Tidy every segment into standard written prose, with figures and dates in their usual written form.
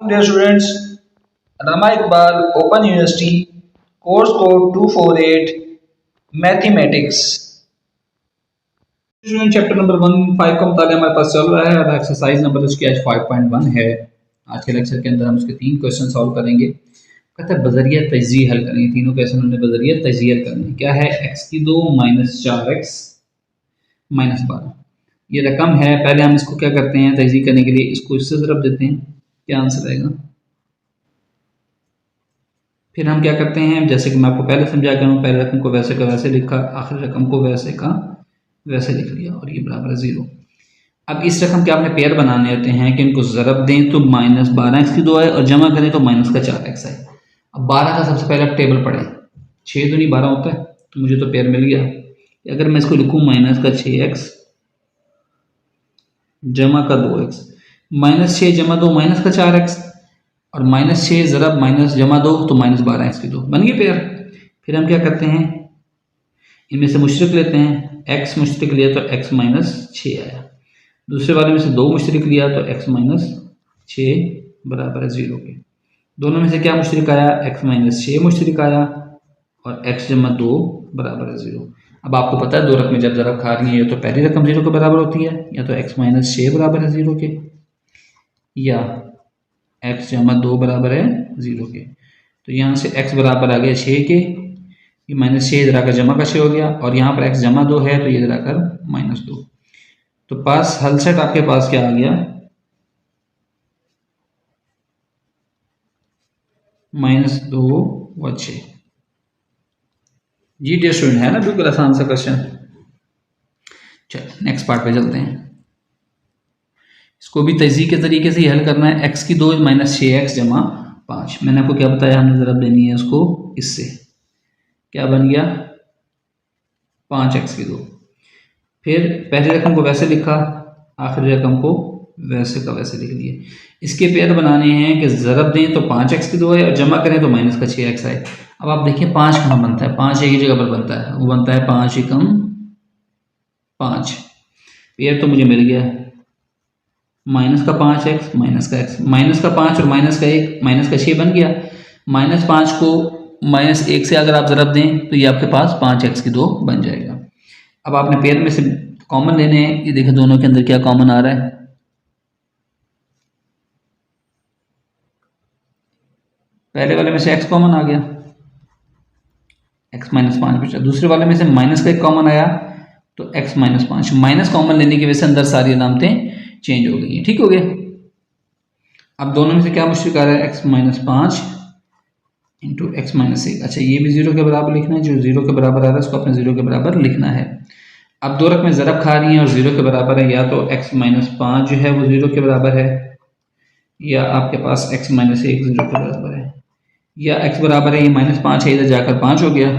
Dear students, Rama Iqbal Open University, course code 248, Mathematics. Student chapter number 15 का मुताबिक हमारे पास चल रहा है और एक्सरसाइज नंबर उसकी आज 5.1 है। आज के लेक्चर के अंदर हम उसके 3 क्वेश्चन सॉल्व करेंगे। कहते हैं बजरिया तजज़ीह हल करेंगे। तीनों क्वेश्चन हमने बजरिया तजज़ीह हल करनी है। क्या है? x की 2 माइनस 4x माइनस 12 ये रकम है। पहले हम इसको क्या करते हैं, तजज़ीह करने के लिए इसको इससे ज़रब देते हैं। क्या आंसर आएगा? फिर हम क्या करते हैं, जैसे कि मैं आपको पहले समझा कर, पहले रकम को वैसे का वैसे लिखा, आखिरी रकम को वैसे का वैसे लिख लिया और ये बराबर है 0। अब इस रकम के आपने पेयर बनाने होते हैं कि इनको ज़रब दें तो माइनस 12x की 2 आए और जमा करें तो माइनस का 4x आए। अब 12 का सबसे पहले आप टेबल पढ़ें। 6 दूनी 12 होता है, तो मुझे तो पेयर मिल गया। अगर मैं इसको लिखूँ माइनस का 6x जमा का 2x, माइनस 6 जमा 2 माइनस का 4x और माइनस 6 ज़रब माइनस जमा 2 तो माइनस 12x की 2 बन गई पेयर। फिर हम क्या करते हैं, इनमें से मुश्तरक लेते हैं। x मुश्तरक लिया तो x माइनस 6 आया। दूसरे वाले में से 2 मुश्तरक लिया तो x माइनस 6 बराबर है 0 के। दोनों में से क्या मुश्तरक आया? x माइनस 6 मुश्तरक आया और x जमा 2 बराबर है 0। अब आपको पता है दो रकमें जब ज़रब खा रही है या तो पहली रकम 0 के बराबर होती है या तो x माइनस 6 बराबर है 0 के या x जमा 2 बराबर है 0 के। तो यहाँ से x बराबर आ गया 6 के, ये माइनस 6 इधर आकर जमा का 6 हो गया और यहाँ पर x जमा 2 है तो ये इधर आकर माइनस 2। तो पास हल सेट आपके पास क्या आ गया? माइनस 2 व 6। जी डियर स्टूडेंट, है ना बिल्कुल आसान सा क्वेश्चन। चलिए नेक्स्ट पार्ट पे चलते हैं। इसको भी तजज़ीह के तरीके से हल करना है। x की 2 माइनस 6x जमा 5। मैंने आपको क्या बताया, हमने ज़रब देनी है उसको इससे। क्या बन गया? 5x की 2। फिर पहली रकम को वैसे लिखा, आखिरी रकम को वैसे का वैसे लिख दिए। इसके पेयर बनाने हैं कि ज़रब दें तो 5x की 2 है और जमा करें तो माइनस का 6x आए। अब आप देखिए 5 कहाँ बनता है? 5 एक ही जगह पर बनता है, वो बनता है 5 एकम 5। पेयर तो मुझे मिल गया, माइनस का 5x माइनस का x, माइनस का 5 और माइनस का 1 माइनस का 6 बन गया। माइनस 5 को माइनस 1 से अगर आप ज़रब दें तो ये आपके पास 5x की 2 बन जाएगा। अब आपने पेयर में से कॉमन लेने हैं। ये देखिए दोनों के अंदर क्या कॉमन आ रहा है? पहले वाले में से x कॉमन आ गया, x माइनस 5 बचा। दूसरे वाले में से माइनस का 1 कॉमन आया तो x माइनस 5। माइनस कॉमन लेने की वजह से अंदर सारी अलामतें चेंज हो गई हैं। ठीक हो गया। अब दोनों में से क्या मुश्किल आ रहा है? x minus 5 into x minus 1। अच्छा, ये भी 0 के बराबर लिखना है। जो 0 के बराबर आ रहा है उसको अपने 0 के बराबर लिखना है। अब दो रकमें ज़रब खा रही हैं और 0 के बराबर है, या तो x माइनस 5 जो है वो 0 के बराबर है या आपके पास x माइनस 1 0 के बराबर है, या x बराबर है ये माइनस 5 है, इधर जाकर 5 हो गया,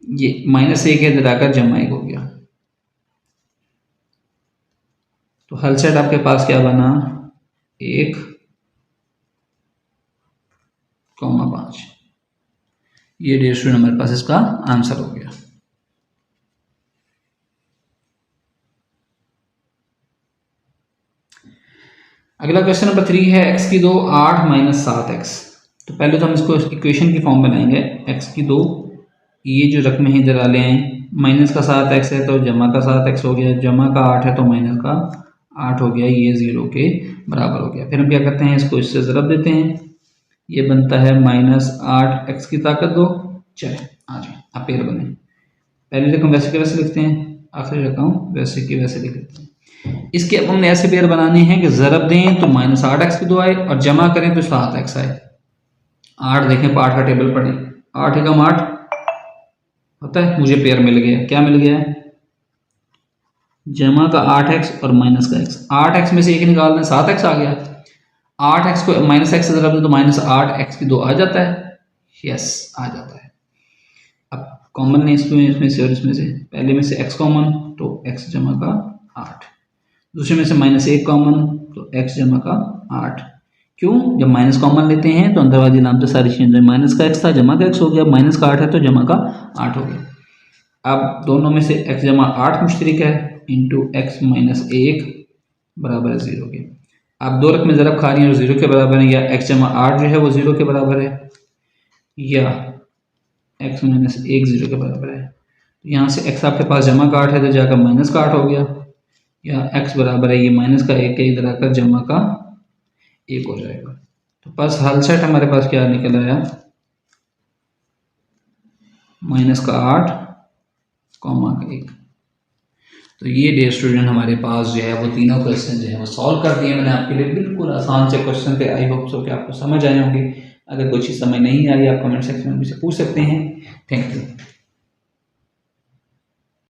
ये माइनस 1 है, इधर आकर जमा 1 हो गया। तो हल सेट आपके पास क्या बना? 1, 5। ये डियर स्टूडेंट हमारे पास इसका आंसर हो गया। अगला क्वेश्चन नंबर 3 है x की 2 8 माइनस 7x। तो पहले तो हम इसको इक्वेशन की फॉर्म बनाएंगे। x की 2, ये जो रकमें हैं इधर आ ले आए, माइनस का 7x है तो जमा का 7x हो गया, जमा का 8 है तो माइनस का 8 हो गया, ये 0 के बराबर हो गया। फिर हम क्या करते हैं, इसको इससे ज़रब देते हैं। ये बनता है माइनस 8x की ताकत 2। चले आ जाए, आप पेयर बने। पहली रकम वैसे के वैसे लिखते हैं, आखिरी रकम वैसे की वैसे लिख देते हैं। इसके अब हमने ऐसे पेयर बनाने हैं कि ज़रब दें तो माइनस 8x की 2 आए और जमा करें तो 7x आए। 8 देखें, 8 का टेबल पढ़ें। 8 एकम 8 होता है, मुझे पेयर मिल गया। क्या मिल गया है? जमा का 8x और माइनस का x। 8x में से एक निकाल दें, 7x आ गया। 8x को माइनस x से ज़रब दें तो माइनस 8x की 2 आ जाता है। यस, आ जाता है। अब कॉमन है इसमें से और इसमें से। पहले में से x कॉमन तो x जमा का 8, दूसरे में से माइनस 1 कॉमन तो x जमा का 8। क्यों? जब माइनस कॉमन लेते हैं तो अंदर वाली नाम तो सारी चीजें, माइनस का x था जमा का x हो गया, माइनस का 8 है तो जमा का 8 हो गया। अब दोनों में से x जमा 8 मुश्तरक है इंटू एक्स माइनस 1 बराबर है 0 के। आप दो रकमें ज़रब खा रही हैं और 0 के बराबर है, या x जमा 8 जो है वो 0 के बराबर है, या x माइनस 1 0 के बराबर है। तो यहाँ से x आपके पास जमा का 8 है तो जाकर माइनस का 8 हो गया, या x बराबर है ये माइनस का 1 है, इधर आकर जमा का 1 हो जाएगा। तो बस हल सेट हमारे पास क्या निकल आया, माइनस का 8 कॉमा का 1। तो ये डियर स्टूडेंट हमारे पास जो है वो तीनों क्वेश्चन जो है वो सॉल्व कर दिए मैंने आपके लिए, बिल्कुल आसान से क्वेश्चन थे। आई होप सो कि आपको समझ आए होंगे। अगर कोई चीज़ समझ नहीं आई आप कमेंट सेक्शन में मुझसे पूछ सकते हैं। Thank you.